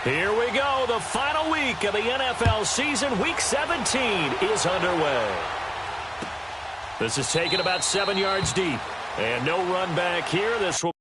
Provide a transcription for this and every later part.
Here we go. The final week of the NFL season. Week 17 is underway. This is taken about 7 yards deep. And no run back here. This will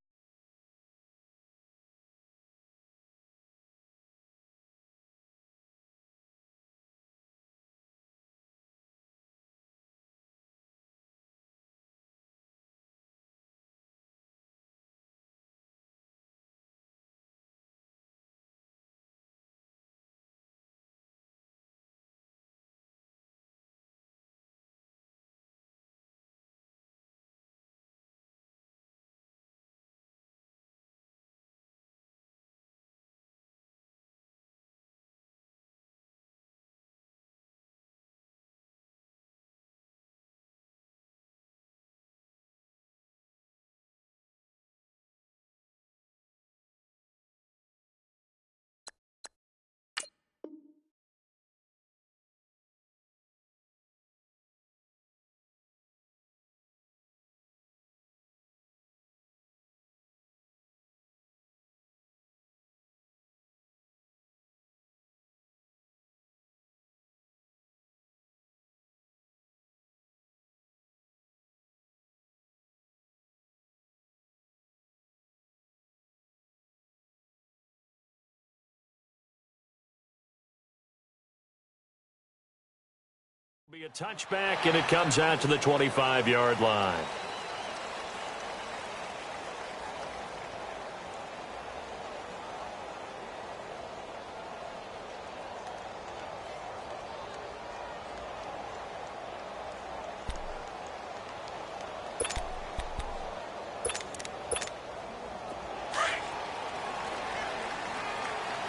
be a touchback, and it comes out to the 25-yard line.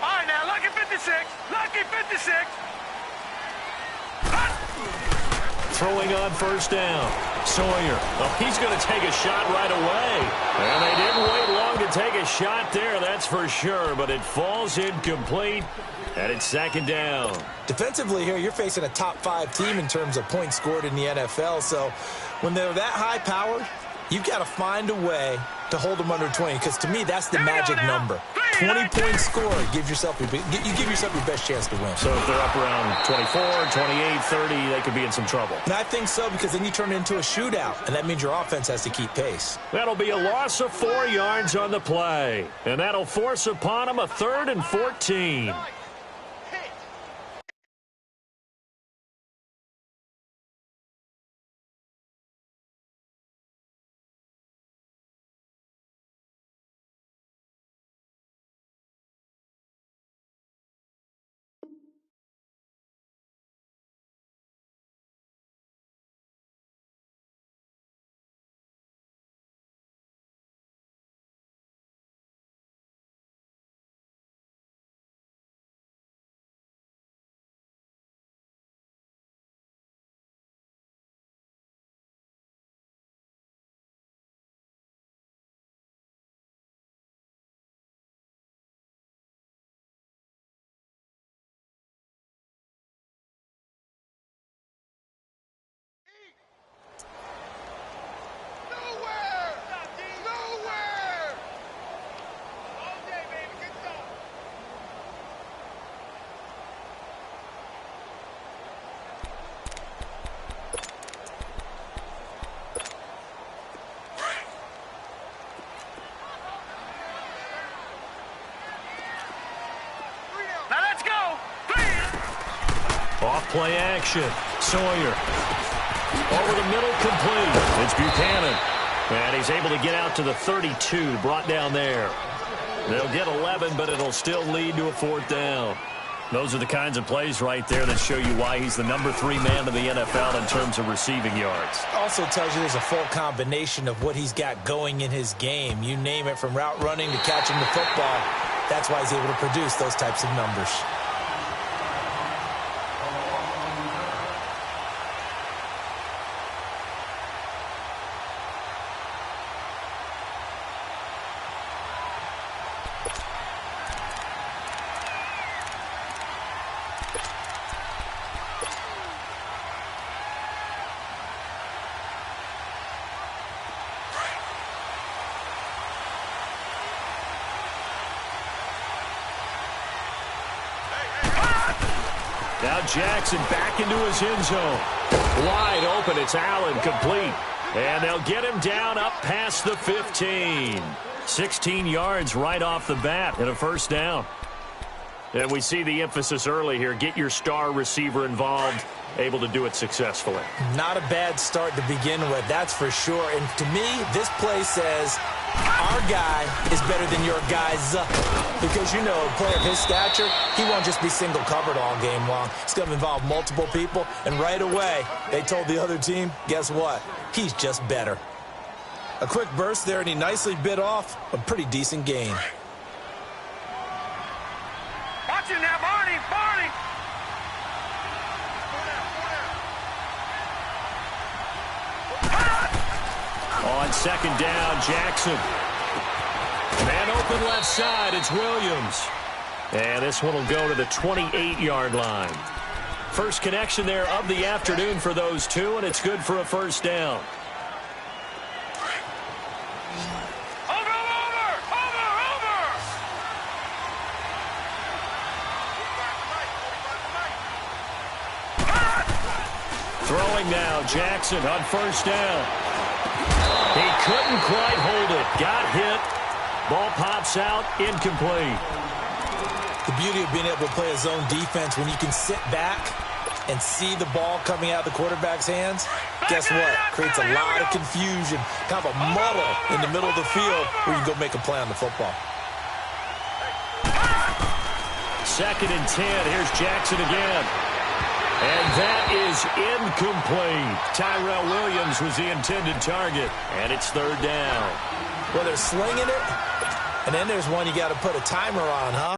All right, now, lucky 56. Lucky 56. Throwing on first down. Sawyer. Oh, he's going to take a shot right away. And they didn't wait long to take a shot there, that's for sure. But it falls incomplete, and it's second down. Defensively here, you're facing a top-5 team in terms of points scored in the NFL. So when they're that high-powered, you've got to find a way to hold them under 20. Because to me, that's the magic number. 20-point score, you give yourself your best chance to win. So if they're up around 24, 28, 30, they could be in some trouble. And I think so, because then you turn it into a shootout, and that means your offense has to keep pace. That'll be a loss of 4 yards on the play. And that'll force upon them a 3rd and 14. Off play action. Sawyer. Over the middle, complete. It's Buchanan. And he's able to get out to the 32, brought down there. They'll get 11, but it'll still lead to a 4th down. Those are the kinds of plays right there that show you why he's the number 3 man in the NFL in terms of receiving yards. Also tells you there's a full combination of what he's got going in his game. You name it, from route running to catching the football. That's why he's able to produce those types of numbers. Now Jackson back into his end zone. Wide open. It's Allen, complete. And they'll get him down up past the 15. 16 yards right off the bat and a first down. And we see the emphasis early here. Get your star receiver involved. Able to do it successfully. Not a bad start to begin with, that's for sure. And to me, this play says our guy is better than your guy's. Because, you know, a player of his stature, he won't just be single covered all game long. It's going to involve multiple people. And right away, they told the other team, guess what? He's just better. A quick burst there, and he nicely bit off a pretty decent gain. Watch it now, Barney! Barney! On second down, Jackson. Man open left side, it's Williams. And this one will go to the 28-yard line. First connection there of the afternoon for those two, and it's good for a first down. Throwing now, Jackson on first down. He couldn't quite hold it. Got hit. Ball pops out, incomplete. The beauty of being able to play a zone defense when you can sit back and see the ball coming out of the quarterback's hands, guess what? Creates a lot of confusion, kind of a muddle in the middle of the field where you can go make a play on the football. Second and 10. Here's Jackson again. And that is incomplete. Tyrell Williams was the intended target, and it's third down. Well, they're slinging it, and then there's one you got to put a timer on, huh?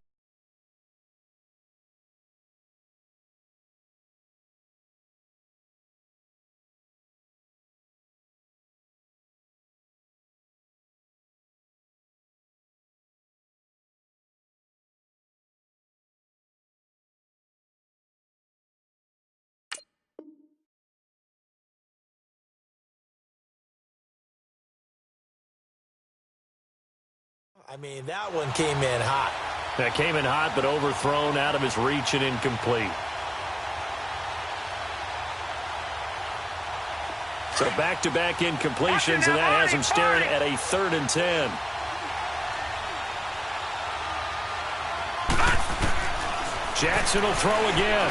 I mean, that one came in hot. That came in hot, but overthrown, out of his reach, and incomplete. So back-to-back incompletions, and that has him staring at a 3rd and 10. Jackson will throw again.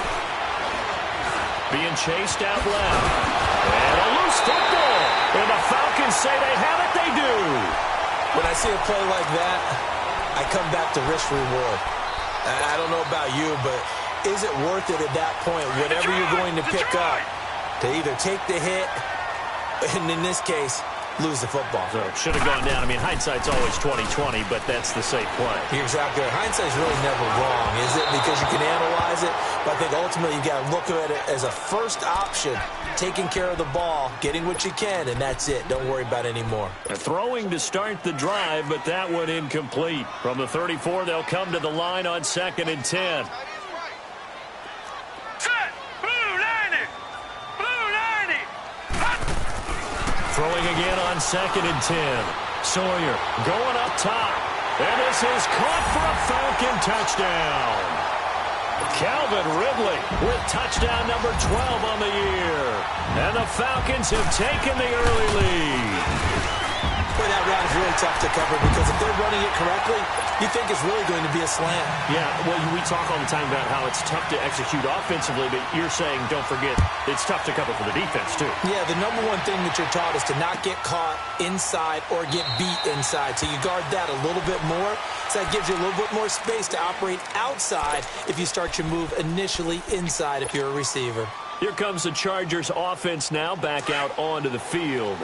Being chased out left. And a loose football. And the Falcons say they have it, they do. When I see a play like that, I come back to risk reward. I don't know about you, but is it worth it at that point, whatever you're going to pick up, to either take the hit, and in this case, lose the football? So should have gone down. I mean, hindsight's always 20/20, but that's the safe play. You're exactly right. Hindsight's really never wrong, is it? Because you can analyze it, but I think ultimately you got to look at it as a first option, taking care of the ball, getting what you can, and that's it. Don't worry about any more. Throwing to start the drive, but that one incomplete. From the 34, they'll come to the line on 2nd and 10. Throwing again on 2nd and 10. Sawyer going up top. And this is caught for a Falcon touchdown. Calvin Ridley with touchdown number 12 on the year. And the Falcons have taken the early lead. Boy, that route is really tough to cover because if they're running it correctly, you think it's really going to be a slant. Yeah, well, we talk all the time about how it's tough to execute offensively, but you're saying, don't forget, it's tough to cover for the defense, too. Yeah, the number one thing that you're taught is to not get caught inside or get beat inside. So you guard that a little bit more. So that gives you a little bit more space to operate outside if you start your move initially inside if you're a receiver. Here comes the Chargers offense now back out onto the field.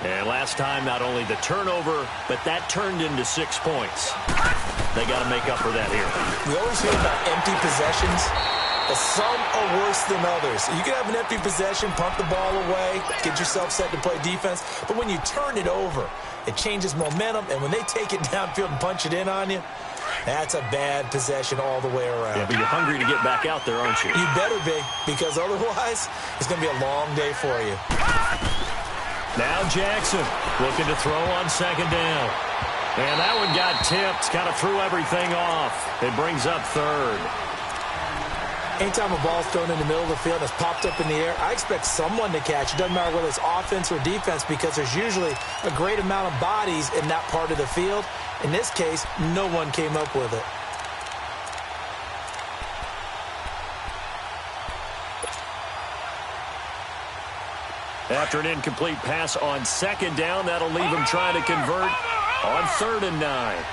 And last time, not only the turnover, but that turned into 6 points. They got to make up for that here. We always hear about empty possessions, but some are worse than others. You can have an empty possession, punt the ball away, get yourself set to play defense, but when you turn it over, it changes momentum, and when they take it downfield and punch it in on you, that's a bad possession all the way around. Yeah, but you're hungry to get back out there, aren't you? You better be, because otherwise, it's going to be a long day for you. Now Jackson looking to throw on 2nd down. And that one got tipped. Kind of threw everything off. It brings up 3rd. Anytime a ball's thrown in the middle of the field and it's popped up in the air, I expect someone to catch. It doesn't matter whether it's offense or defense because there's usually a great amount of bodies in that part of the field. In this case, no one came up with it. After an incomplete pass on second down, that'll leave him trying to convert on 3rd and 9.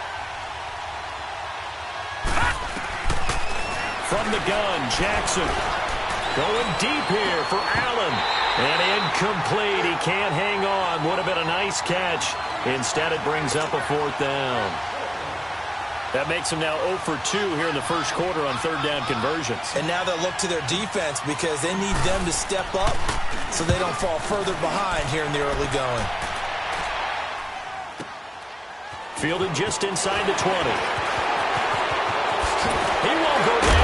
From the gun, Jackson going deep here for Allen. And incomplete. He can't hang on. Would have been a nice catch. Instead, it brings up a 4th down. That makes him now 0 for 2 here in the first quarter on 3rd down conversions. And now they'll look to their defense because they need them to step up so they don't fall further behind here in the early going. Fielded just inside the 20. He won't go down.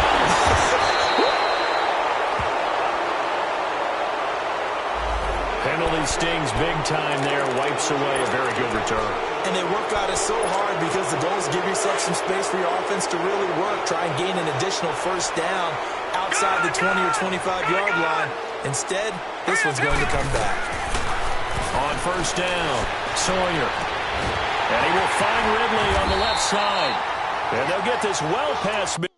Penalty stings big time there. Wipes away a very good return. And they work out it so hard because the goal is give yourself some space for your offense to really work. Try and gain an additional 1st down outside the 20 or 25-yard line. Instead, this one's going to come back. On 1st down, Sawyer. And he will find Ridley on the left side. And they'll get this well past mid.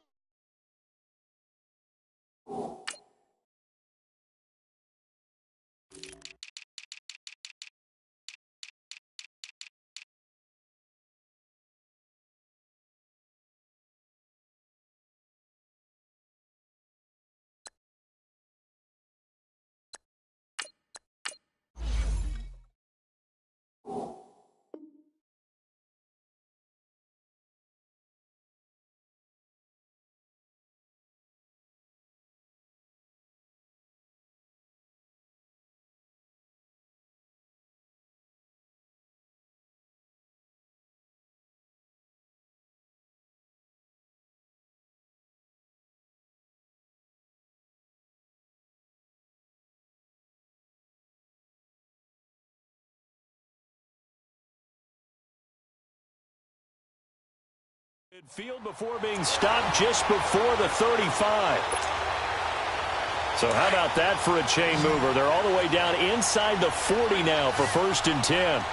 Midfield before being stopped just before the 35. So how about that for a chain mover? They're all the way down inside the 40 now for 1st and 10.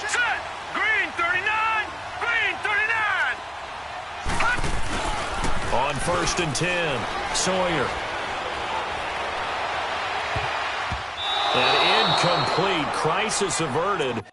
Set! Green 39! Green 39! On 1st and 10, Sawyer. And incomplete. Crisis averted.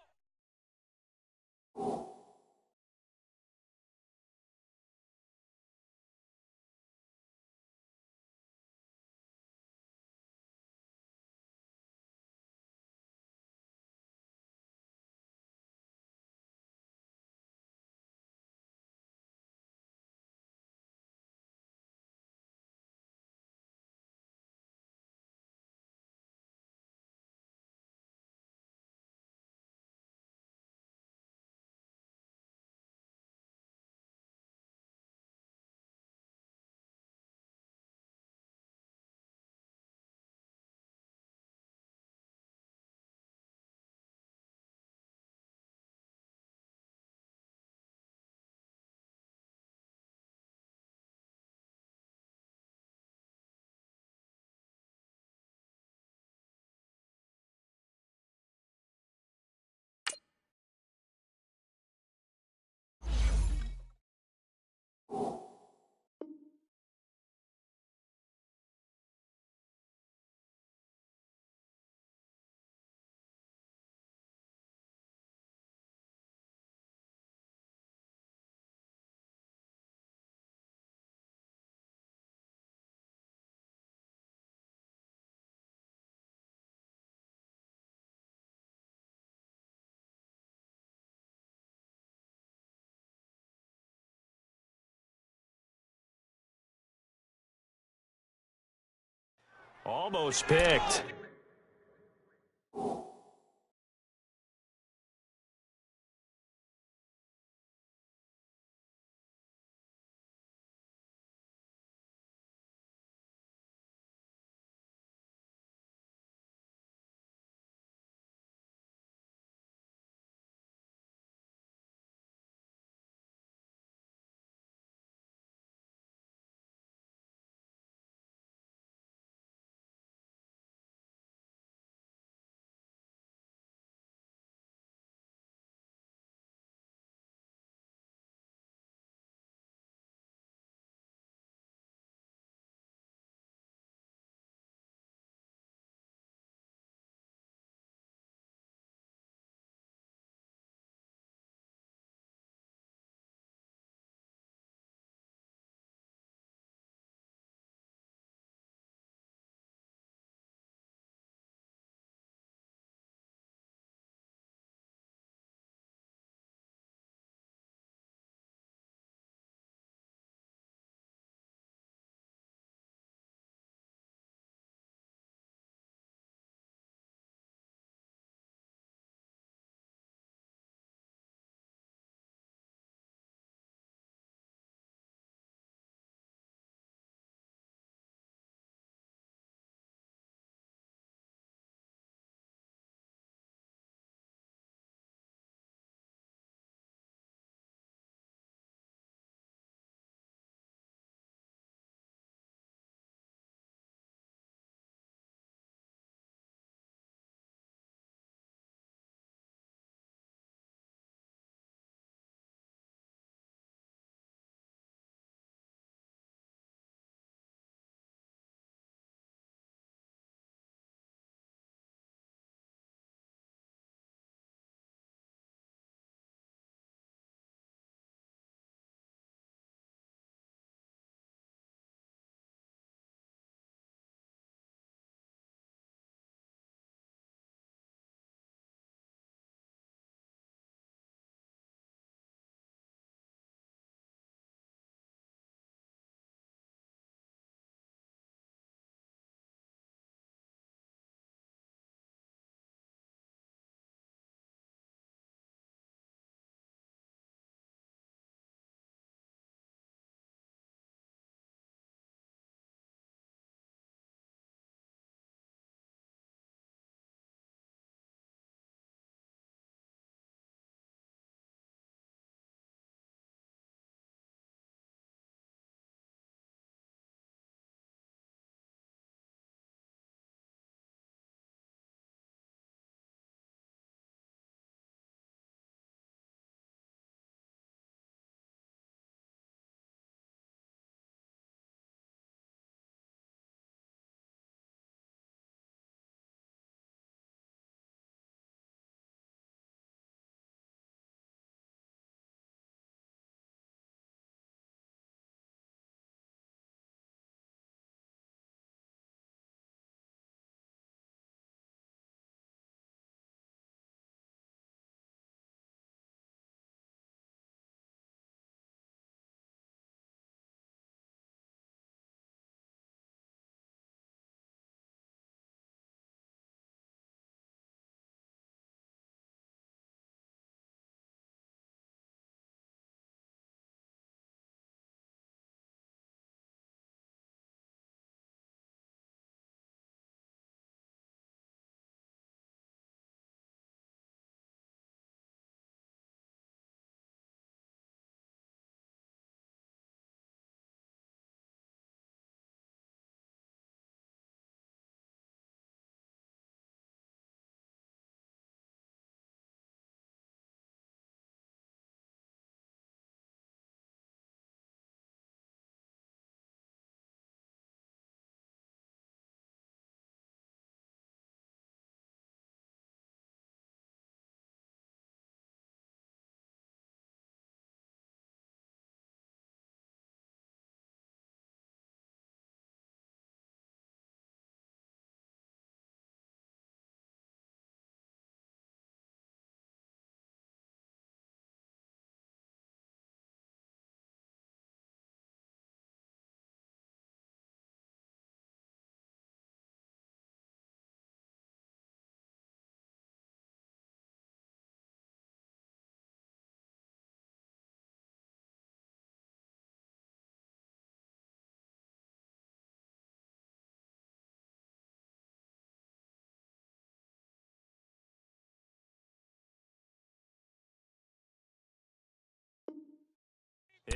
Almost picked.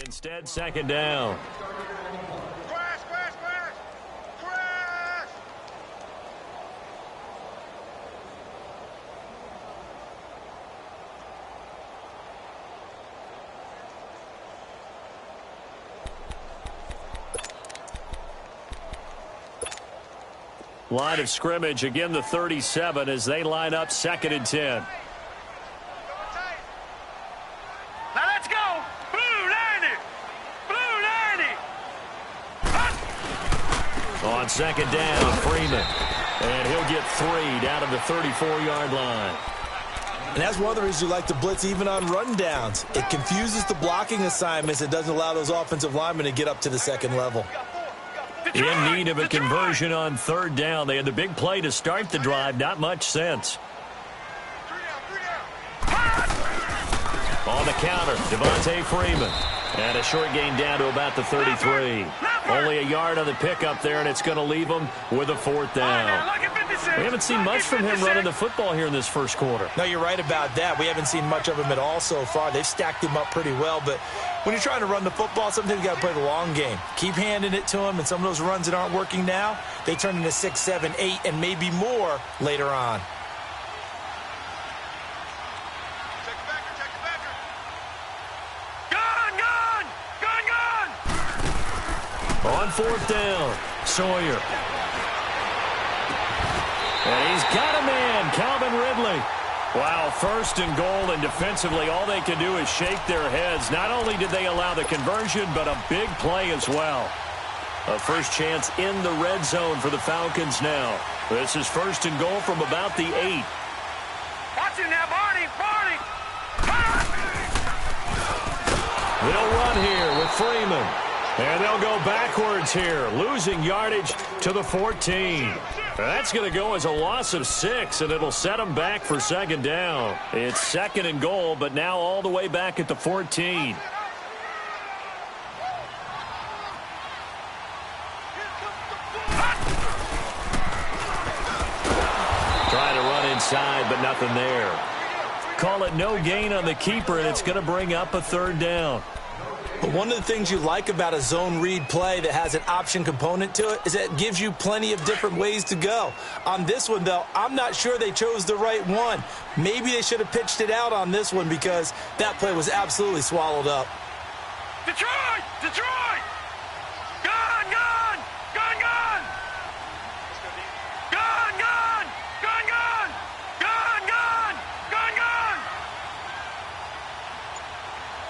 Instead, second down. Crash, crash, crash! Crash! Line of scrimmage, again the 37 as they line up 2nd and 10. Now let's go! Blue 90! Blue 90! On 2nd down, Freeman. And he'll get 3 down to the 34-yard line. And that's one of the reasons you like to blitz even on rundowns. It confuses the blocking assignments. It doesn't allow those offensive linemen to get up to the second level. In need of a conversion on 3rd down. They had the big play to start the drive. Not much sense. On the counter, Devontae Freeman. And a short gain down to about the 33. Only a yard on the pickup there, and it's going to leave them with a 4th down. We haven't seen much from him running the football here in this first quarter. No, you're right about that. We haven't seen much of him at all so far. They've stacked him up pretty well, but when you're trying to run the football, sometimes you got to play the long game. Keep handing it to him, and some of those runs that aren't working now, they turn into 6, 7, 8, and maybe more later on. On 4th down, Sawyer. And he's got a man, Calvin Ridley. Wow, 1st and goal, and defensively all they can do is shake their heads. Not only did they allow the conversion, but a big play as well. A first chance in the red zone for the Falcons now. This is 1st and goal from about the 8. Watch him now, Barney! Barney! They'll run here with Freeman. And they'll go backwards here, losing yardage to the 14. That's going to go as a loss of 6, and it'll set them back for 2nd down. It's 2nd and goal, but now all the way back at the 14. Trying to run inside, but nothing there. Call it no gain on the keeper, and it's going to bring up a 3rd down. But one of the things you like about a zone read play that has an option component to it is that it gives you plenty of different ways to go. On this one, though, I'm not sure they chose the right one. Maybe they should have pitched it out on this one because that play was absolutely swallowed up. Detroit! Detroit! Gone! Gone! Gone! Gone! Gone! Gone! Gone! Gone! Gone! Gone! Gone!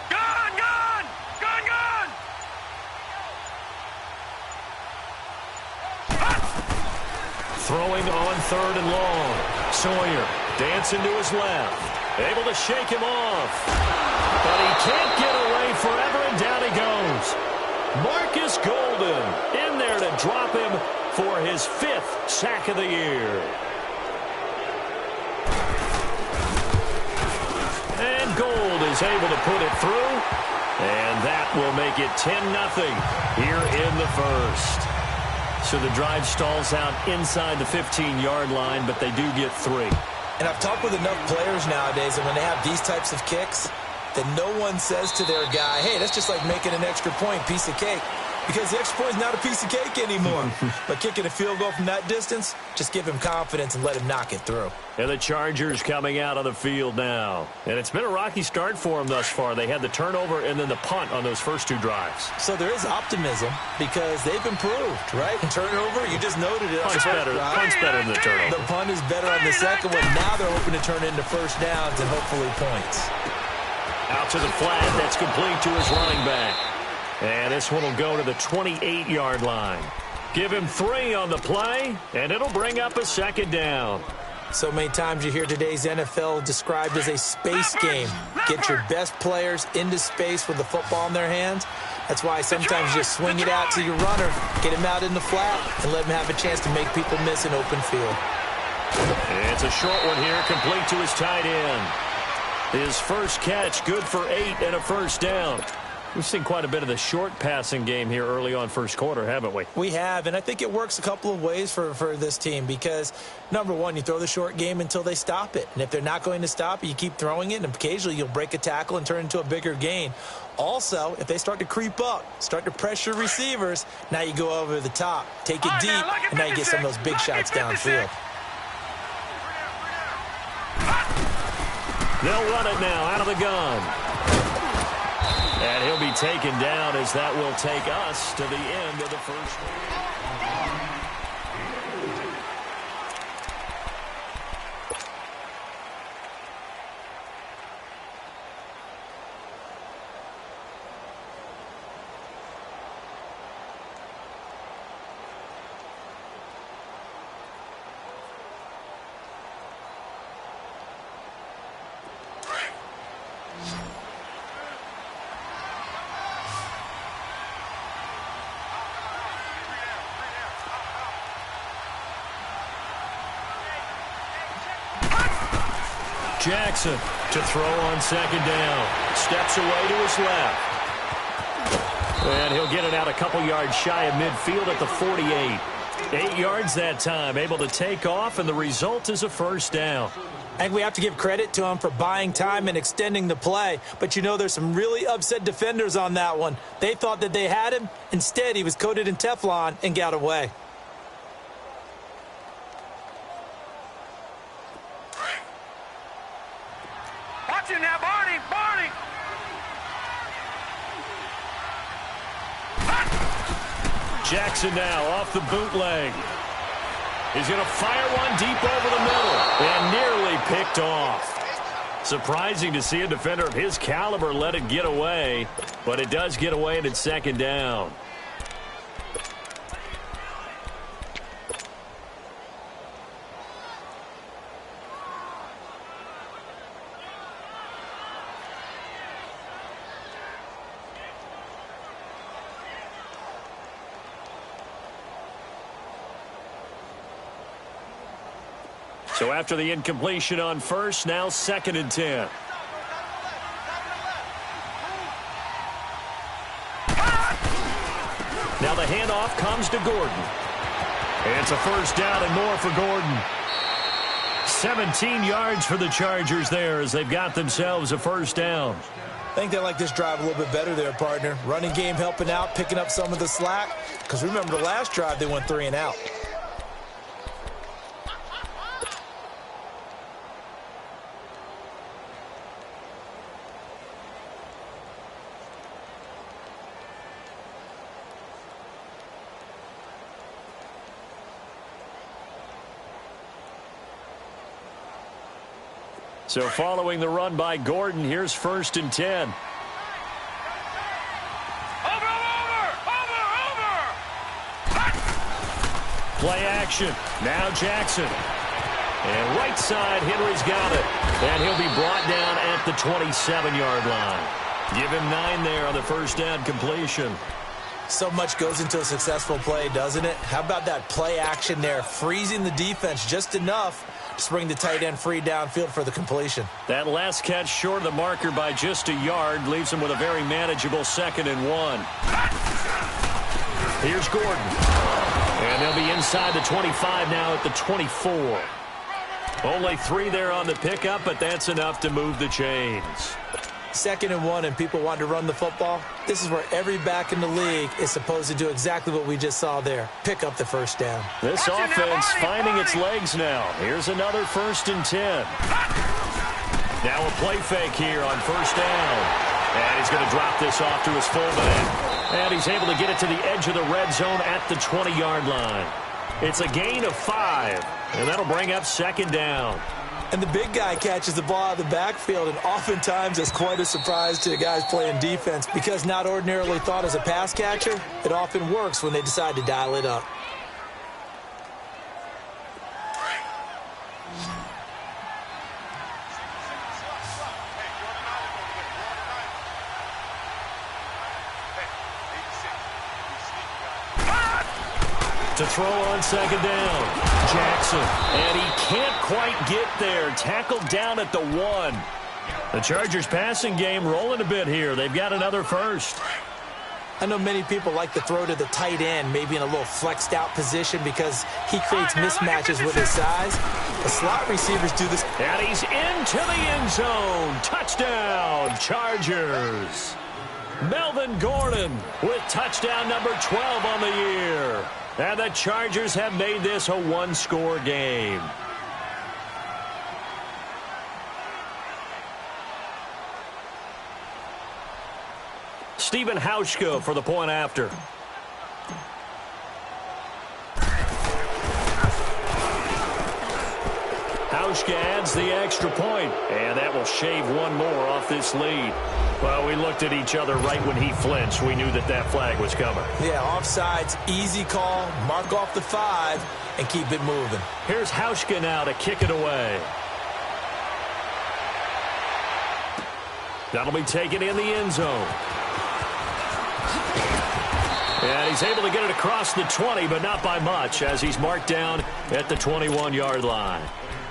Gone! Gone! Gone! Gone! Gone! Throwing on 3rd and long. Sawyer dancing to his left. Able to shake him off. But he can't get away forever, and down he goes. Marcus Golden in there to drop him for his 5th sack of the year. And Gold is able to put it through. And that will make it 10-0 here in the first. So the drive stalls out inside the 15-yard line, but they do get 3. And I've talked with enough players nowadays that when they have these types of kicks, that no one says to their guy, hey, that's just like making an extra point, piece of cake. Because the extra point is not a piece of cake anymore. But kicking a field goal from that distance, just give him confidence and let him knock it through. And the Chargers coming out on the field now. And it's been a rocky start for them thus far. They had the turnover and then the punt on those first 2 drives. So there is optimism because they've improved, right? Turnover, you just noted it. Punt's better than the turnover. The punt is better on the second one. Now they're hoping to turn it into first downs and hopefully points. Out to the flat. That's complete to his running back. And this one will go to the 28-yard line. Give him 3 on the play, and it'll bring up a 2nd down. So many times you hear today's NFL described as a space game. Get your best players into space with the football in their hands. That's why sometimes you swing it out to your runner, get him out in the flat, and let him have a chance to make people miss an open field. It's a short one here, complete to his tight end. His first catch, good for 8 and a first down. We've seen quite a bit of the short passing game here early on first quarter, haven't we? We have, and I think it works a couple of ways for this team because, number one, you throw the short game until they stop it. And if they're not going to stop it, you keep throwing it, and occasionally you'll break a tackle and turn it into a bigger gain. Also, if they start to creep up, start to pressure receivers, now you go over the top, take it deep, and now you get some of those big shots downfield. They'll run it now out of the gun. And he'll be taken down as that will take us to the end of the first quarter. Jackson to throw on second down. Steps away to his left. And he'll get it out a couple yards shy of midfield at the 48. 8 yards that time, able to take off, and the result is a first down. I think we have to give credit to him for buying time and extending the play. But, you know, there's some really upset defenders on that one. They thought that they had him. Instead, he was coated in Teflon and got away. Watch it now, Barney! Barney! Jackson now off the bootleg. He's going to fire one deep over the middle and nearly picked off. Surprising to see a defender of his caliber let it get away, but it does get away and it's second down. So after the incompletion on first, now second and 10. Now the handoff comes to Gordon. It's a first down and more for Gordon. 17 yards for the Chargers there as they've got themselves a first down. I think they like this drive a little bit better there, partner. Running game helping out, picking up some of the slack. Because remember the last drive, they went 3 and out. So following the run by Gordon, here's first and 10. Play action. Now Jackson. And right side, Henry's got it. And he'll be brought down at the 27-yard line. Give him 9 there on the first down completion. So much goes into a successful play, doesn't it? How about that play action there, freezing the defense just enough to bring the tight end free downfield for the completion. That last catch short of the marker by just a yard leaves him with a very manageable second and 1. Here's Gordon. And they'll be inside the 25 now at the 24. Only 3 there on the pickup, but that's enough to move the chains. Second and 1 and people want to run the football. This is where every back in the league is supposed to do exactly what we just saw there. Pick up the first down. This offense finding its legs now. Here's another first and 10. Now a play fake here on first down. And he's going to drop this off to his fullback. And he's able to get it to the edge of the red zone at the 20-yard line. It's a gain of 5. And that'll bring up second down. And the big guy catches the ball out of the backfield, and oftentimes it's quite a surprise to the guys playing defense because not ordinarily thought as a pass catcher, it often works when they decide to dial it up. To throw on second down, Jackson. And he can't quite get there. Tackled down at the 1. The Chargers passing game rolling a bit here. They've got another first. I know many people like to throw to the tight end, maybe in a little flexed out position because he creates mismatches with his size. The slot receivers do this. And he's into the end zone. Touchdown, Chargers. Melvin Gordon with touchdown number 12 on the year. And the Chargers have made this a one-score game. Stephen Hauschka for the point after. Hauschka adds the extra point, and that will shave one more off this lead. Well, we looked at each other right when he flinched. We knew that that flag was coming. Yeah, offsides, easy call, mark off the 5, and keep it moving. Here's Hauschka now to kick it away. That'll be taken in the end zone. And he's able to get it across the 20, but not by much, as he's marked down at the 21-yard line.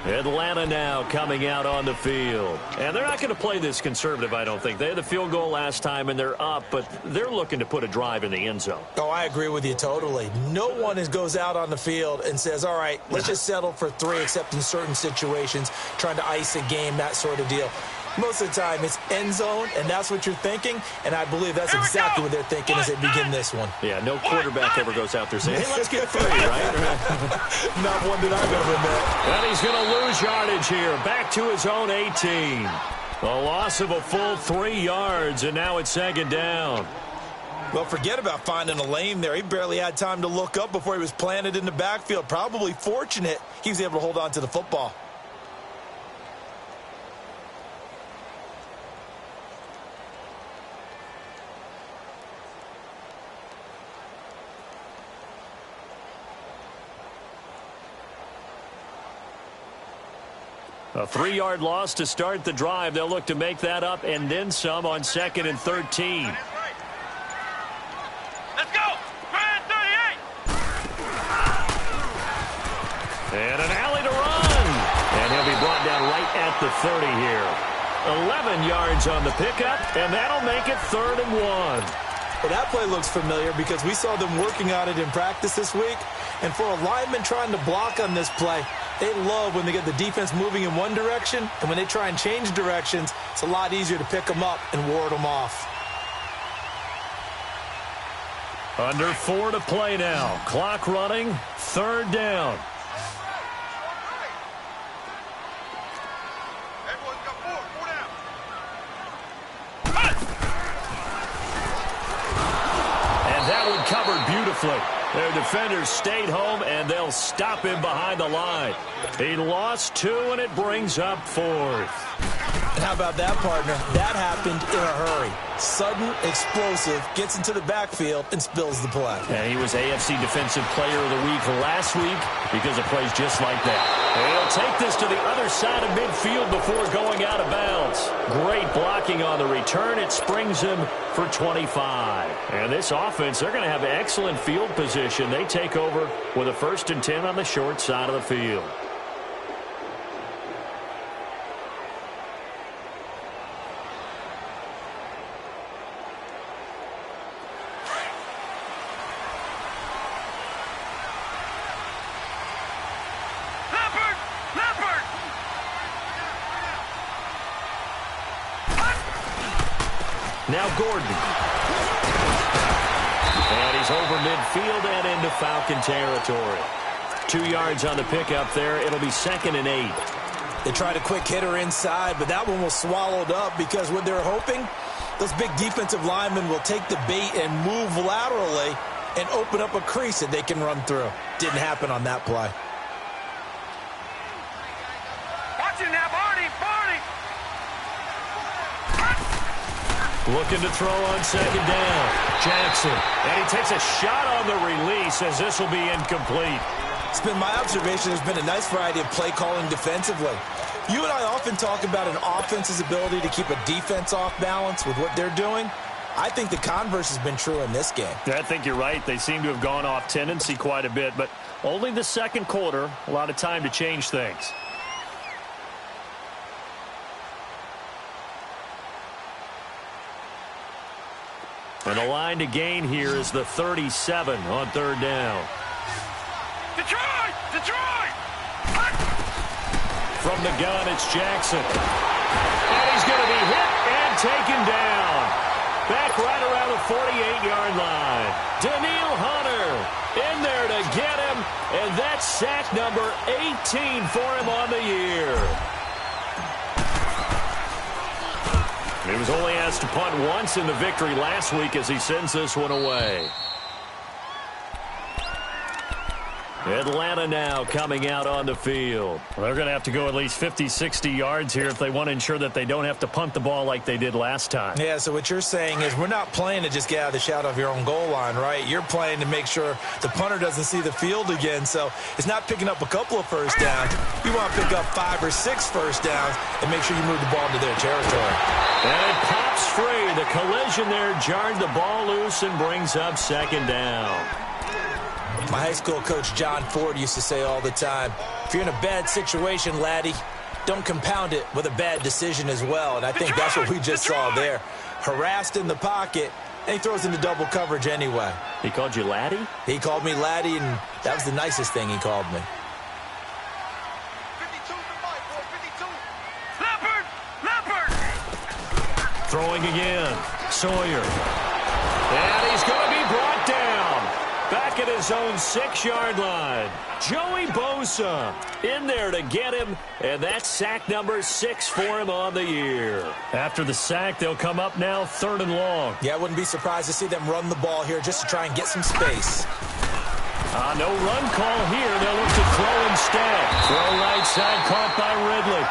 Atlanta now coming out on the field. And they're not going to play this conservative, I don't think. They had the field goal last time, and they're up, but they're looking to put a drive in the end zone. Oh, I agree with you totally. No one goes out on the field and says, all right, let's just settle for 3, except in certain situations, trying to ice a game, that sort of deal. Most of the time, it's end zone, and that's what you're thinking, and I believe that's exactly what they're thinking as they begin this one. Yeah, no quarterback ever goes out there saying, hey, let's get 3, right? Not one that I've ever met. And he's going to lose yardage here, back to his own 18. A loss of a full 3 yards, and now it's second down. Well, forget about finding a lane there. He barely had time to look up before he was planted in the backfield. Probably fortunate he was able to hold on to the football. A 3-yard loss to start the drive. They'll look to make that up and then some on 2nd and 13. Let's go! 38! And an alley to run. And he'll be brought down right at the 30 here. 11 yards on the pickup, and that'll make it 3rd and 1. Well, that play looks familiar because we saw them working on it in practice this week. And for a lineman trying to block on this play, they love when they get the defense moving in one direction, and when they try and change directions, it's a lot easier to pick them up and ward them off. Under 4 to play now. Clock running, 3rd down. Everyone's got 4 down. And that one covered beautifully. Their defenders stayed home, and they'll stop him behind the line. He lost 2, and it brings up 4th. And how about that, partner? That happened in a hurry. Sudden, explosive, gets into the backfield, and spills the play. And he was AFC Defensive Player of the Week last week because of plays just like that. And he'll take this to the other side of midfield before going out of bounds. Great blocking on the return. It springs him for 25. And this offense, they're going to have excellent field position. They take over with a 1st and 10 on the short side of the field. Now Gordon. And he's over midfield and into Falcon territory. 2 yards on the pickup there. It'll be 2nd and 8. They tried a quick hitter inside, but that one was swallowed up because what they're hoping, those big defensive linemen will take the bait and move laterally and open up a crease that they can run through. Didn't happen on that play. Watch it now, Barney! Looking to throw on 2nd down. Jackson. And he takes a shot on the release as this will be incomplete. It's been my observation there's been a nice variety of play calling defensively. You and I often talk about an offense's ability to keep a defense off balance with what they're doing. I think the converse has been true in this game. I think you're right. They seem to have gone off tendency quite a bit, but only the 2nd quarter, a lot of time to change things. And the line to gain here is the 37 on third down. Detroit! Detroit! From the gun, it's Jackson. And he's going to be hit and taken down. Back right around the 48-yard line. Daniil Hunter in there to get him. And that's sack number 18 for him on the year. He was only asked to punt once in the victory last week as he sends this one away. Atlanta now coming out on the field. Well, they're going to have to go at least 50, 60 yards here if they want to ensure that they don't have to punt the ball like they did last time. Yeah, so what you're saying is we're not playing to just get out of the shadow of your own goal line, right? You're playing to make sure the punter doesn't see the field again. So it's not picking up a couple of first downs. You want to pick up 5 or 6 first downs and make sure you move the ball into their territory. And it pops free. The collision there jarred the ball loose and brings up second down. My high school coach, John Ford, used to say all the time, if you're in a bad situation, laddie, don't compound it with a bad decision as well. And I think that's what we just saw there. Harassed in the pocket, and he throws into double coverage anyway. He called you laddie? He called me laddie, and that was the nicest thing he called me. 52 to Mike, boy, 52. Leopard! Leopard! Throwing again. Sawyer. And he's going to be brought down. Back at his own 6-yard line. Joey Bosa in there to get him, and that's sack number 6 for him on the year. After the sack, they'll come up now 3rd and long. Yeah, I wouldn't be surprised to see them run the ball here just to try and get some space. No run call here. They'll look to throw instead. Throw right side, caught by Ridley.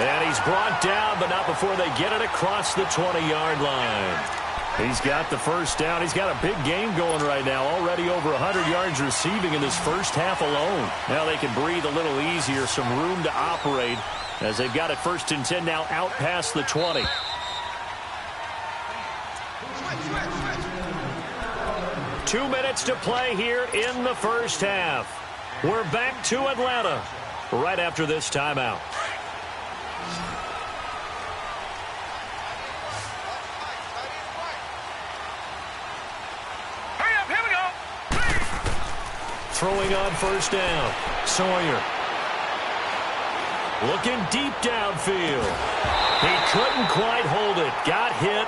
And he's brought down, but not before they get it across the 20-yard line. He's got the first down. He's got a big game going right now. Already over 100 yards receiving in this first half alone. Now they can breathe a little easier. Some room to operate as they've got it 1st and 10 now out past the 20. Switch. 2 minutes to play here in the first half. We're back to Atlanta right after this timeout. Throwing on first down. Sawyer. Looking deep downfield. He couldn't quite hold it. Got hit.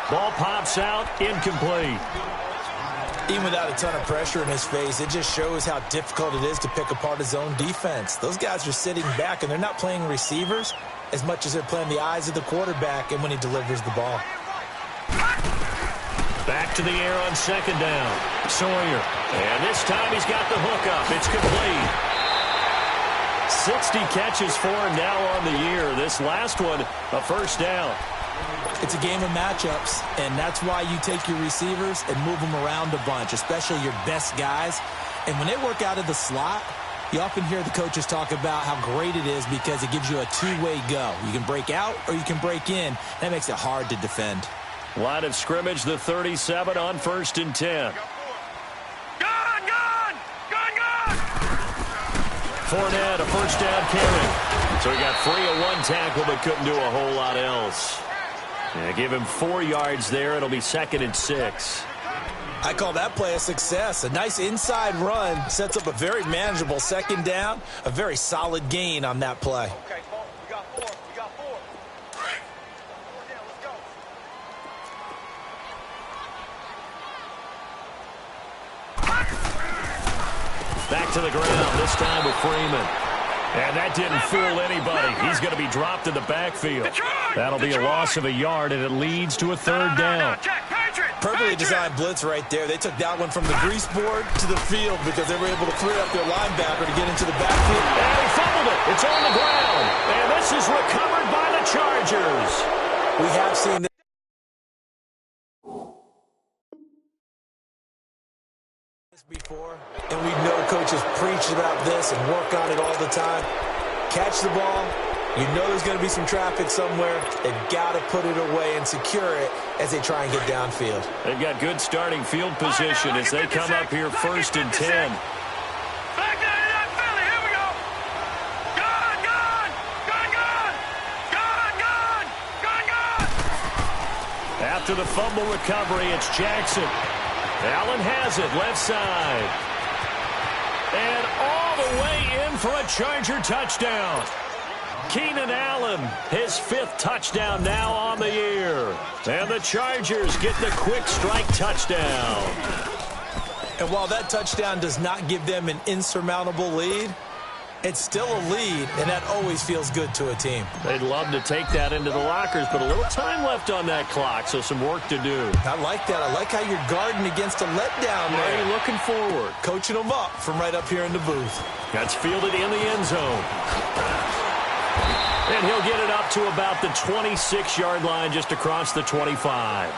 Ball pops out. Incomplete. Even without a ton of pressure in his face, it just shows how difficult it is to pick apart his own defense. Those guys are sitting back, and they're not playing receivers as much as they're playing the eyes of the quarterback and when he delivers the ball. Back to the air on 2nd down. Sawyer. And this time he's got the hook up. It's complete. 60 catches for him now on the year. This last one, a first down. It's a game of matchups, and that's why you take your receivers and move them around a bunch, especially your best guys. And when they work out of the slot, you often hear the coaches talk about how great it is because it gives you a two-way go. You can break out or you can break in. That makes it hard to defend. Line of scrimmage, the 37 on 1st and 10. Gun! Fournette, a first down carry. So he got free of 1 tackle but couldn't do a whole lot else. Yeah, give him 4 yards there. It'll be 2nd and 6. I call that play a success. A nice inside run sets up a very manageable 2nd down. A very solid gain on that play. Okay, Paul, we got 4. Let's go. Back to the ground, this time with Freeman. And that didn't fool anybody. He's going to be dropped in the backfield. That'll be a loss of a yard, and it leads to a 3rd down. Perfectly designed blitz right there. They took that one from the grease board to the field because they were able to free up their linebacker to get into the backfield. And he fumbled it. It's on the ground. And this is recovered by the Chargers. We have seen this before, and we know coaches preach about this and work on it all the time. Catch the ball. You know there's going to be some traffic somewhere. They've got to put it away and secure it as they try and get downfield. They've got good starting field position as they come up here 1st and 10. Back to that Philly. Here we go. Gun! After the fumble recovery, it's Jackson. Allen has it, left side. And all the way in for a Charger touchdown. Keenan Allen, his 5th touchdown now on the year. And the Chargers get the quick strike touchdown. And while that touchdown does not give them an insurmountable lead, it's still a lead, and that always feels good to a team. They'd love to take that into the lockers, but a little time left on that clock, so some work to do. I like that. I like how you're guarding against a letdown there. Already looking forward. Coaching them up from right up here in the booth. That's fielded in the end zone. And he'll get it up to about the 26-yard line, just across the 25.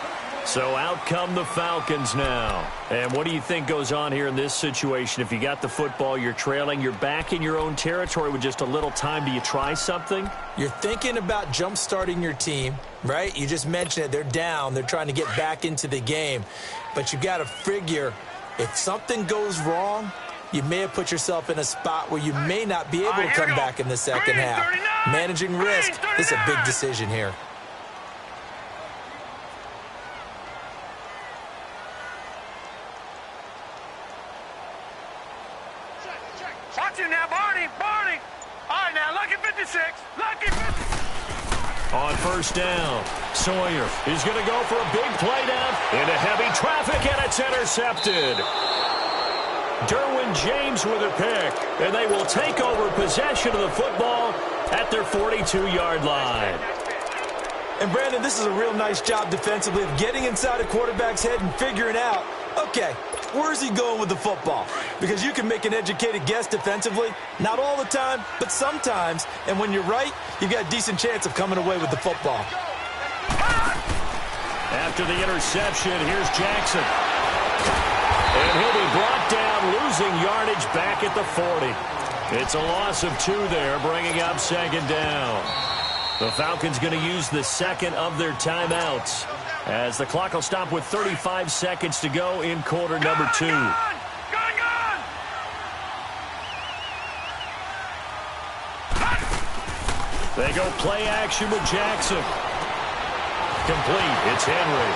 So out come the Falcons now. And what do you think goes on here in this situation? If you got the football, you're trailing, you're back in your own territory with just a little time. Do you try something? You're thinking about jump-starting your team, right? You just mentioned it. They're down. They're trying to get back into the game. But you got to figure, if something goes wrong, you may have put yourself in a spot where you may not be able to come back in the second half. Managing risk is a big decision here. Watch it now, Barney. All right, now, lucky 56. Lucky 56. On first down, Sawyer is going to go for a big play down into heavy traffic, and it's intercepted. Derwin James with a pick, and they will take over possession of the football at their 42-yard line. And, Brandon, this is a real nice job defensively of getting inside a quarterback's head and figuring out, okay, where's he going with the football? Because you can make an educated guess defensively. Not all the time, but sometimes. And when you're right, you've got a decent chance of coming away with the football. After the interception, here's Jackson. And he'll be brought down, losing yardage back at the 40. It's a loss of 2 there, bringing up second down. The Falcons going to use the second of their timeouts, as the clock will stop with 35 seconds to go in quarter number 2. They go play action with Jackson. Complete. It's Henry.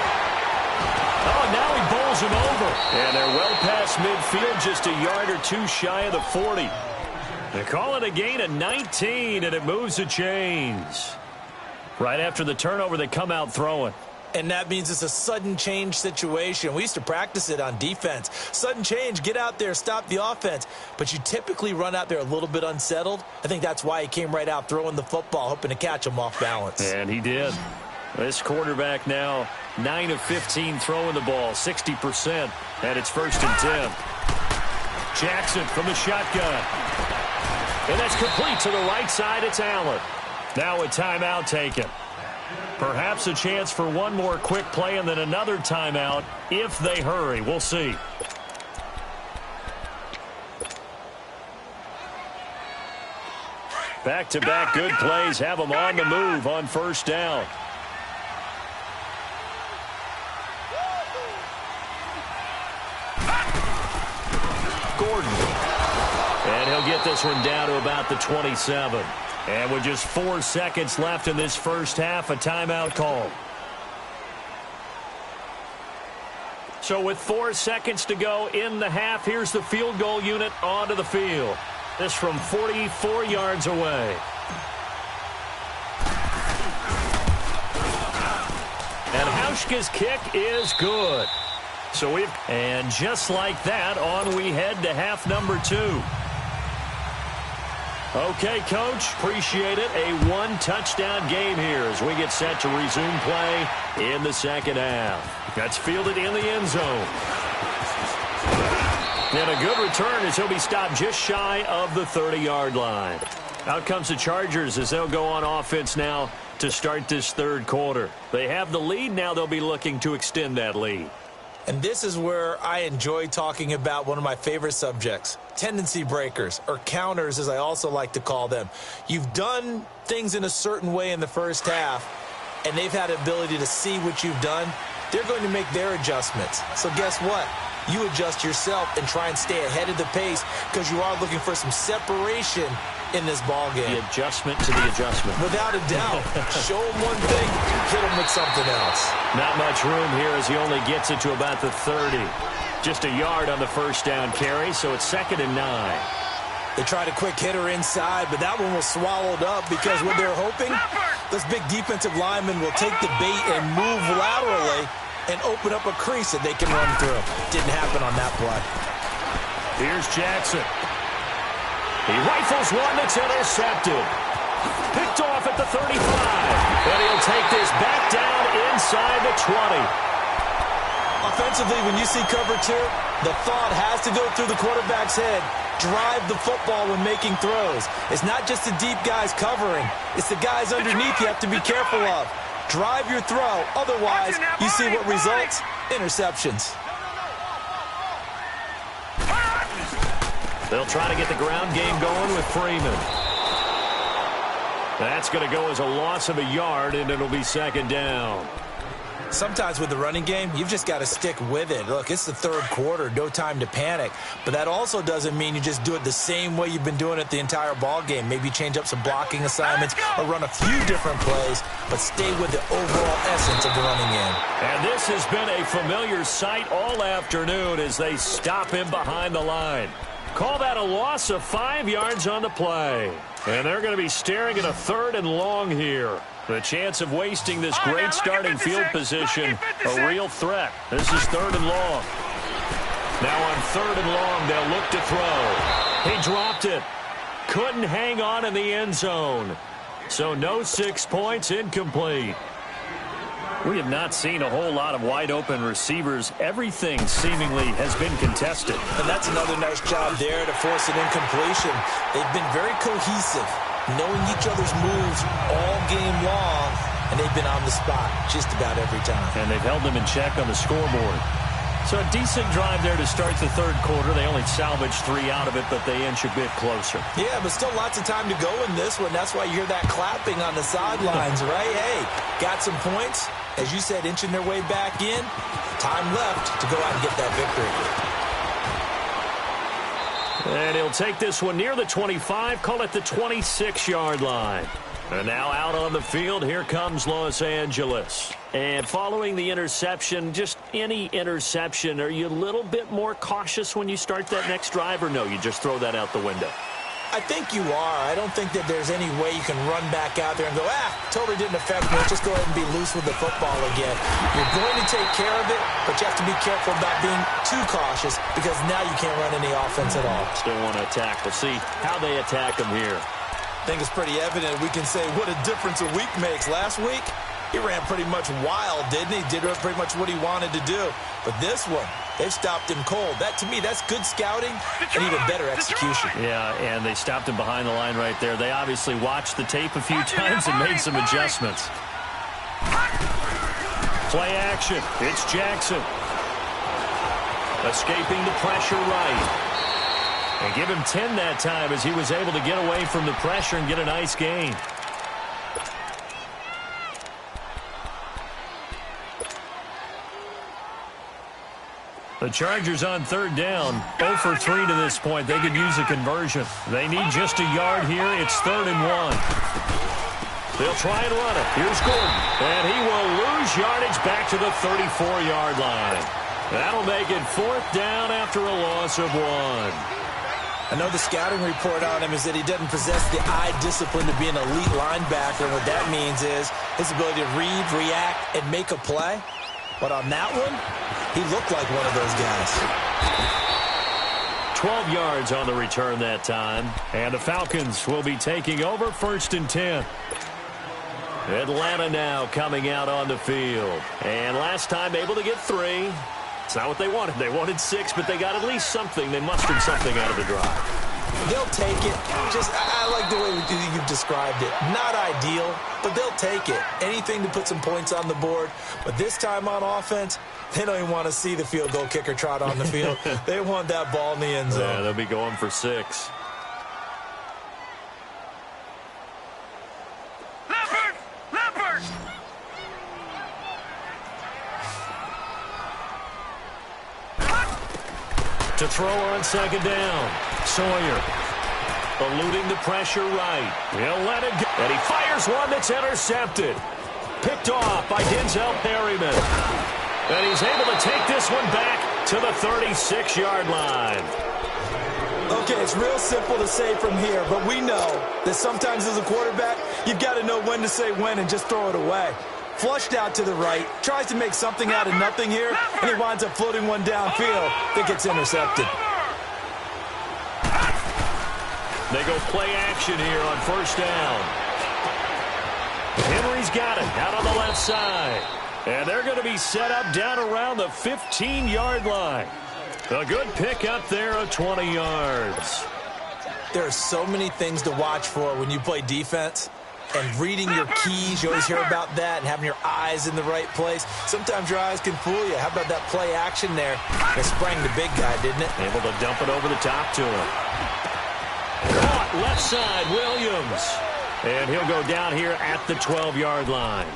Oh, now he bowls him over. And they're well past midfield, just a yard or 2 shy of the 40. They call it a gain of 19, and it moves the chains. Right after the turnover, they come out throwing. And that means it's a sudden change situation. We used to practice it on defense. Sudden change, get out there, stop the offense. But you typically run out there a little bit unsettled. I think that's why he came right out throwing the football, hoping to catch him off balance. And he did. This quarterback now 9 of 15 throwing the ball, 60%. And it's 1st and 10. Jackson from the shotgun. And that's complete to the right side. It's Allen. Now a timeout taken. Perhaps a chance for one more quick play and then another timeout if they hurry. We'll see. Back-to-back good plays have them on the move on first down. Gordon. And he'll get this one down to about the 27. And with just 4 seconds left in this first half, a timeout call. So with 4 seconds to go in the half, here's the field goal unit onto the field. This from 44 yards away. And Hauschka's kick is good. And just like that, on we head to half number 2. Okay, Coach, appreciate it. A 1-touchdown game here as we get set to resume play in the second half. That's fielded in the end zone. And a good return as he'll be stopped just shy of the 30-yard line. Out comes the Chargers as they'll go on offense now to start this third quarter. They have the lead. Now they'll be looking to extend that lead. And this is where I enjoy talking about one of my favorite subjects, tendency breakers, or counters as I also like to call them. You've done things in a certain way in the first half, and they've had the ability to see what you've done. They're going to make their adjustments. So guess what? You adjust yourself and try and stay ahead of the pace because you are looking for some separation in this ball game. The adjustment to the adjustment. Without a doubt. Show him one thing, hit him with something else. Not much room here as he only gets it to about the 30. Just a yard on the first down carry, so it's 2nd and 9. They tried a quick hitter inside, but that one was swallowed up because what they're hoping, those big defensive linemen will take the bait and move laterally and open up a crease that they can run through. Didn't happen on that play. Here's Jackson. He rifles one that's intercepted. Picked off at the 35. And he'll take this back down inside the 20. Offensively, when you see cover 2, the thought has to go through the quarterback's head. Drive the football when making throws. It's not just the deep guys covering. It's the guys underneath you have to be careful of. Drive your throw. Otherwise, you see what results? Interceptions. They'll try to get the ground game going with Freeman. That's going to go as a loss of a yard, and it'll be 2nd down. Sometimes with the running game, you've just got to stick with it. Look, it's the 3rd quarter, no time to panic. But that also doesn't mean you just do it the same way you've been doing it the entire ball game. Maybe change up some blocking assignments or run a few different plays, but stay with the overall essence of the running game. And this has been a familiar sight all afternoon as they stop him behind the line. Call that a loss of 5 yards on the play. And they're going to be staring at a 3rd and long here. The chance of wasting this great starting field position, a real threat. This is 3rd and long. Now on 3rd and long, they'll look to throw. He dropped it. Couldn't hang on in the end zone. So no 6 points, incomplete. We have not seen a whole lot of wide-open receivers. Everything seemingly has been contested. And that's another nice job there to force an incompletion. They've been very cohesive, knowing each other's moves all game long, and they've been on the spot just about every time. And they've held them in check on the scoreboard. So a decent drive there to start the 3rd quarter. They only salvaged 3 out of it, but they inch a bit closer. Yeah, but still lots of time to go in this one. That's why you hear that clapping on the sidelines, right? Hey, got some points. As you said, inching their way back in. Time left to go out and get that victory. And he'll take this one near the 25, call it the 26-yard line. And now out on the field, here comes Los Angeles. And following the interception, just any interception, are you a little bit more cautious when you start that next drive, or no, you just throw that out the window? I think you are. I don't think that there's any way you can run back out there and go, totally didn't affect me. Just go ahead and be loose with the football again. You're going to take care of it, but you have to be careful about being too cautious because now you can't run any offense at all. Still want to attack. We'll see how they attack them here. I think it's pretty evident. We can say what a difference a week makes. Last week, he ran pretty much wild, didn't he? Did pretty much what he wanted to do. But this one, they've stopped him cold. That, to me, that's good scouting and even better execution. Yeah, and they stopped him behind the line right there. They obviously watched the tape a few times and made some adjustments. Play action. It's Jackson. Escaping the pressure right. And give him 10 that time as he was able to get away from the pressure and get a nice gain. The Chargers on 3rd down, 0 for 3 to this point. They could use a conversion. They need just a yard here. It's 3rd and 1. They'll try and run it. Here's Gordon. And he will lose yardage back to the 34-yard line. That'll make it 4th down after a loss of 1. I know the scouting report on him is that he doesn't possess the eye discipline to be an elite linebacker. What that means is his ability to read, react, and make a play. But on that one, he looked like one of those guys. 12 yards on the return that time. And the Falcons will be taking over 1st and 10. Atlanta now coming out on the field. And last time able to get 3. It's not what they wanted. They wanted 6, but they got at least something. They mustered something out of the drive. They'll take it. I like the way you've described it. Not ideal, but they'll take it. Anything to put some points on the board. But this time on offense, they don't even want to see the field goal kicker trot on the field. They want that ball in the end zone. Yeah, they'll be going for 6. Leopard! To throw on 2nd down. Sawyer. Eluding the pressure right. He'll let it go. And he fires one that's intercepted. Picked off by Denzel Perryman. And he's able to take this one back to the 36-yard line. Okay, it's real simple to say from here, but we know that sometimes as a quarterback, you've got to know when to say when and just throw it away. Flushed out to the right, tries to make something out of nothing here, and he winds up floating one downfield that gets intercepted. They go play action here on first down. Henry's got it out on the left side. And they're going to be set up down around the 15-yard line. A good pick up there of 20 yards. There are so many things to watch for when you play defense. And reading your keys, you always hear about that, and having your eyes in the right place. Sometimes your eyes can fool you. How about that play action there? It sprang the big guy, didn't it? Able to dump it over the top to him. Caught left side, Williams. And he'll go down here at the 12-yard line.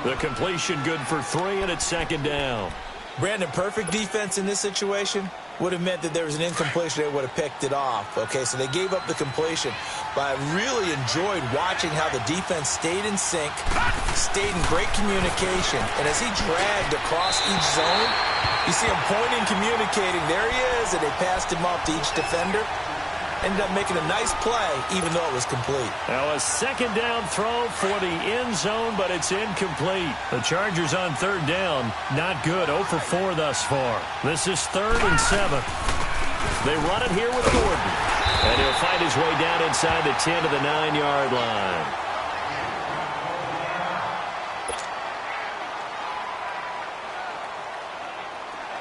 The completion good for 3, and it's second down. Brandon, perfect defense in this situation would have meant that there was an incompletion. They would have picked it off. Okay, so they gave up the completion. But I really enjoyed watching how the defense stayed in sync, stayed in great communication. And as he dragged across each zone, you see him pointing, communicating. There he is, and they passed him off to each defender. Ended up making a nice play, even though it was complete. Now a second down throw for the end zone, but it's incomplete. The Chargers on third down, not good. 0 for 4 thus far. This is 3rd and 7. They run it here with Gordon. And he'll find his way down inside the 10 to the 9-yard line.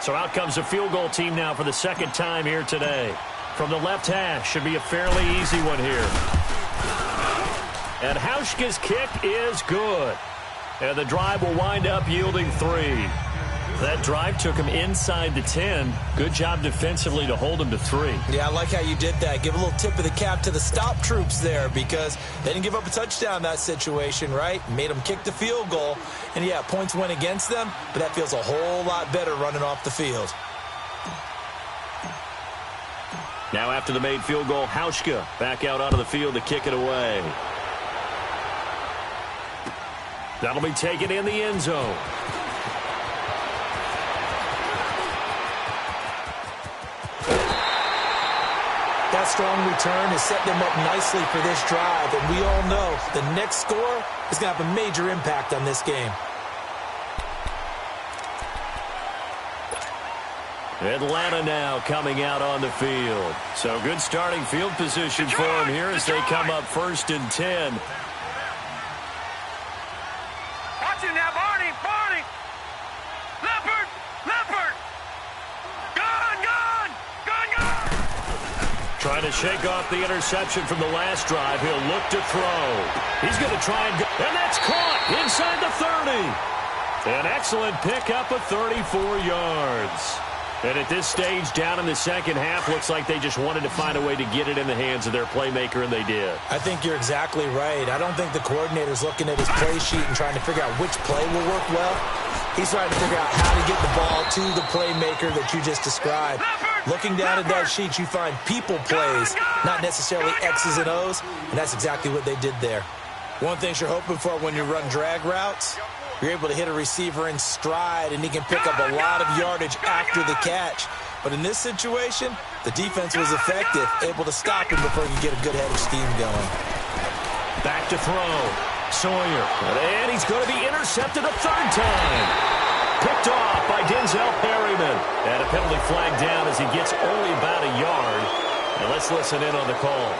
So out comes the field goal team now for the second time here today. From the left hash, should be a fairly easy one here. And Hauschka's kick is good. And the drive will wind up yielding 3. That drive took him inside the 10. Good job defensively to hold him to 3. Yeah, I like how you did that. Give a little tip of the cap to the stop troops there, because they didn't give up a touchdown in that situation, right? Made them kick the field goal. And, yeah, points went against them, but that feels a whole lot better running off the field. Now after the made field goal, Hauschka back out onto the field to kick it away. That'll be taken in the end zone. That strong return has set them up nicely for this drive, and we all know the next score is going to have a major impact on this game. Atlanta now coming out on the field. So good starting field position for them here as they come up 1st and 10. Watch it now, Barney, Barney. Leopard, Leopard. Gun, gun, gun, gun. Trying to shake off the interception from the last drive. He'll look to throw. He's going to try and go. And that's caught inside the 30. An excellent pickup of 34 yards. And at this stage, down in the second half, looks like they just wanted to find a way to get it in the hands of their playmaker, and they did. I think you're exactly right. I don't think the coordinator's looking at his play sheet and trying to figure out which play will work well. He's trying to figure out how to get the ball to the playmaker that you just described. Looking down at that sheet, you find people plays, not necessarily X's and O's, and that's exactly what they did there. One thing you're hoping for when you run drag routes, you're able to hit a receiver in stride, and he can pick up a lot of yardage after the catch. But in this situation, the defense was effective, able to stop him before he could get a good head of steam going. Back to throw. Sawyer. And he's going to be intercepted a 3rd time. Picked off by Denzel Perryman. And a penalty flag down as he gets only about a yard. And let's listen in on the call.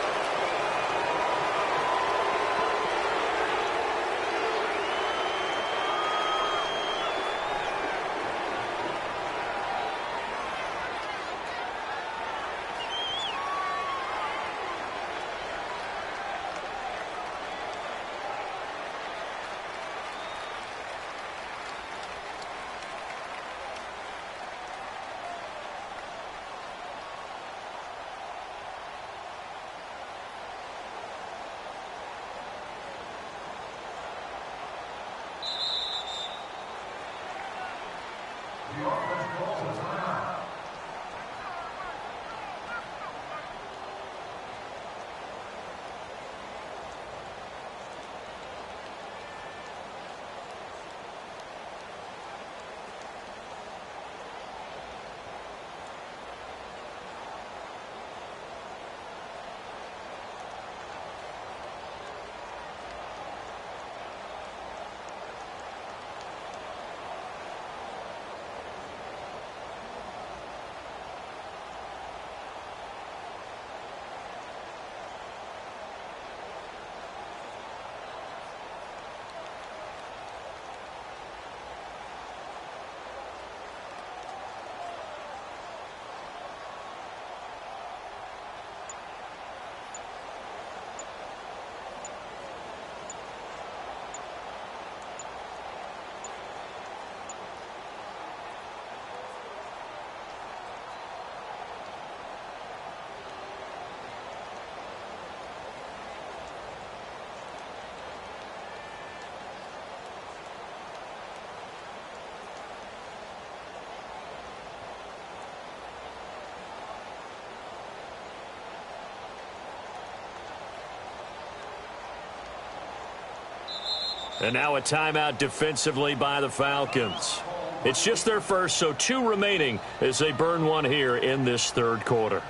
And now a timeout defensively by the Falcons. It's just their first, so 2 remaining as they burn one here in this third quarter.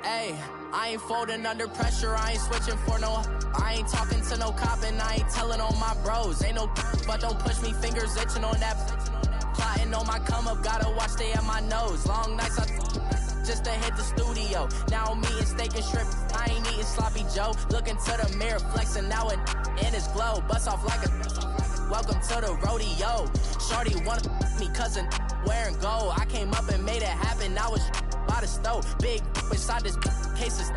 Hey, I ain't folding under pressure, I ain't switching for no. I ain't talking to no cop and I ain't telling on my bros. Ain't no, but don't push me, fingers itching on that. Plotting on my come up, gotta watch stay at my nose. Long nights just to hit the studio. Now I'm eating steak and shrimp, I ain't eating sloppy Joe. Looking to the mirror, flexing now in his glow. Bust off like a welcome to the rodeo. Shorty wanna me cousin wearing gold. I came up and made it happen, I was by the stove. Big inside this case is